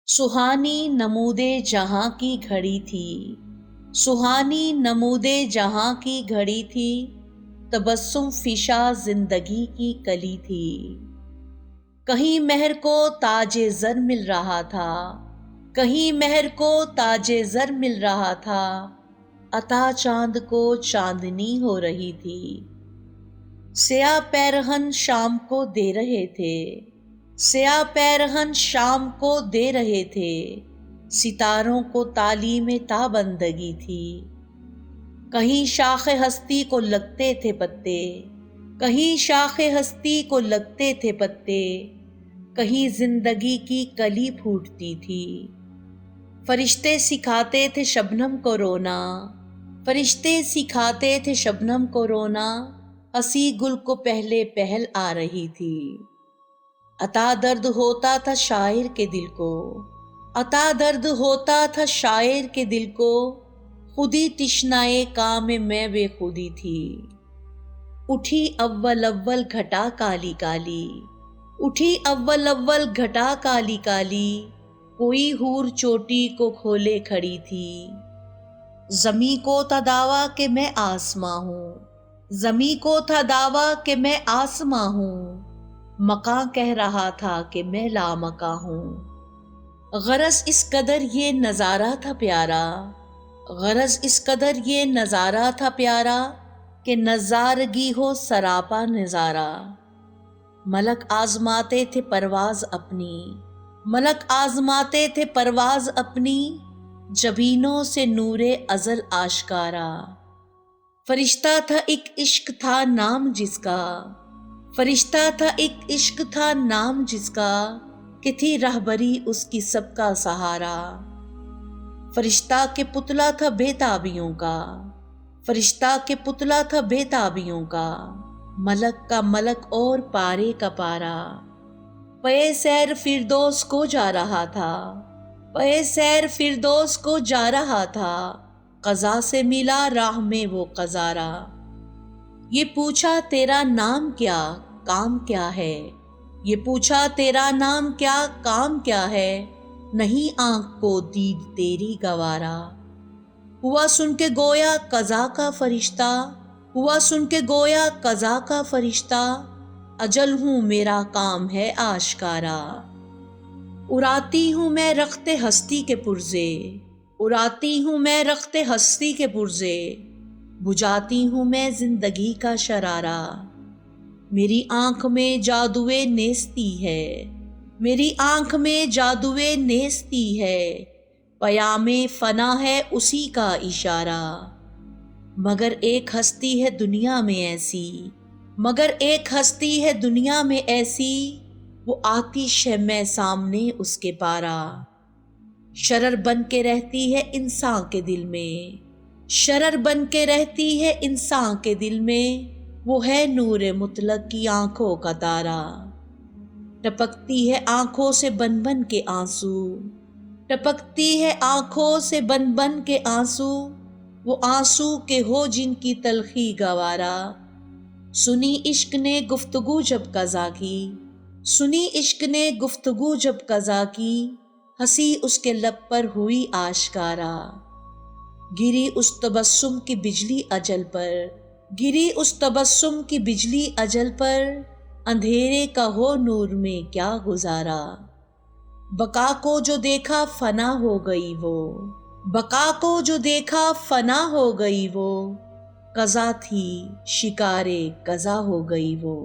सुहानी नमूदे जहां की घड़ी थी, सुहानी नमूदे जहां की घड़ी थी, तबस्सुम फिशा जिंदगी की कली थी। कहीं महर को ताजे जर मिल रहा था, कहीं महर को ताजे जर मिल रहा था, अता चांद को चांदनी हो रही थी। स्याह पैरहन शाम को दे रहे थे, स्याह पैरहन शाम को दे रहे थे, सितारों को तालीम ताबंदगी थी। कहीं शाखे हस्ती को लगते थे पत्ते, कहीं शाखे हस्ती को लगते थे पत्ते, कहीं जिंदगी की कली फूटती थी। फरिश्ते सिखाते थे शबनम को रोना, फरिश्ते सिखाते थे शबनम को रोना, हंसी गुल को पहले पहल आ रही थी। अता दर्द होता था शायर के दिल को, अता दर्द होता था शायर के दिल को, खुदी तिश्नाए काम मैं बेखुदी थी। उठी अव्वल अव्वल घटा काली काली, उठी अव्वल अव्वल घटा काली काली, कोई हूर चोटी को खोले खड़ी थी। ज़मी को था दावा कि मैं आसमां हूँ, ज़मी को था दावा कि मैं आसमां हूँ, मकां कह रहा था कि मैं लामकां हूँ। गरज इस कदर ये नज़ारा था प्यारा, गरज इस कदर ये नज़ारा था प्यारा, कि नज़ारगी हो सरापा नज़ारा। मलक आजमाते थे परवाज अपनी, मलक आजमाते थे परवाज अपनी, जबीनों से नूरे अजल आशकारा। फरिश्ता था एक इश्क था नाम जिसका, फरिश्ता था एक इश्क था नाम जिसका, कि थी रहबरी उसकी सबका सहारा। फरिश्ता के पुतला था बेताबियों का, फरिश्ता के पुतला था बेताबियों का, मलक का मलक और पारे का पारा। पे सैर फिरदौस को जा रहा था, पे सैर फिरदौस को जा रहा था, क़ज़ा से मिला राह में वो क़ज़ारा। ये पूछा तेरा नाम क्या काम क्या है, ये पूछा तेरा नाम क्या काम क्या है, नहीं आँख को दीद तेरी गवारा। हुआ सुन के गोया क़ज़ा का फरिश्ता, हुआ सुन के गोया क़ज़ा का फरिश्ता, अजल हूँ मेरा काम है आशकारा। उड़ाती हूँ मैं रख्ते हस्ती के पुर्जे, उड़ाती हूँ मैं रख्ते हस्ती के पुर्जे, बुझाती हूँ मैं जिंदगी का शरारा। मेरी आँख में जादुए नेस्ती है, मेरी आँख में जादुए नेस्ती है, पयामे फना है उसी का इशारा। मगर एक हस्ती है दुनिया में ऐसी, मगर एक हस्ती है दुनिया में ऐसी, वो आतिश है मैं सामने उसके पारा। शरर बन के रहती है इंसान के दिल में, शरर बन के रहती है इंसान के दिल में, वो है नूर मुतलक की आंखों का तारा। टपकती है आंखों से बन बन के आंसू, टपकती है आंखों से बन बन के आंसू, वो आंसू के हो जिनकी तलखी गवारा। सुनी इश्क ने गुफ्तगू जब क़ज़ा की, सुनी इश्क ने गुफ्तगू जब क़ज़ा की, हंसी उसके लब पर हुई आशकारा। गिरी उस तबस्सुम की बिजली अजल पर, गिरी उस तबस्सुम की बिजली अजल पर, अंधेरे का हो नूर में क्या गुजारा। बका को जो देखा फना हो गई वो, बका को जो देखा फना हो गई वो, क़ज़ा थी शिकारे क़ज़ा हो गई वो।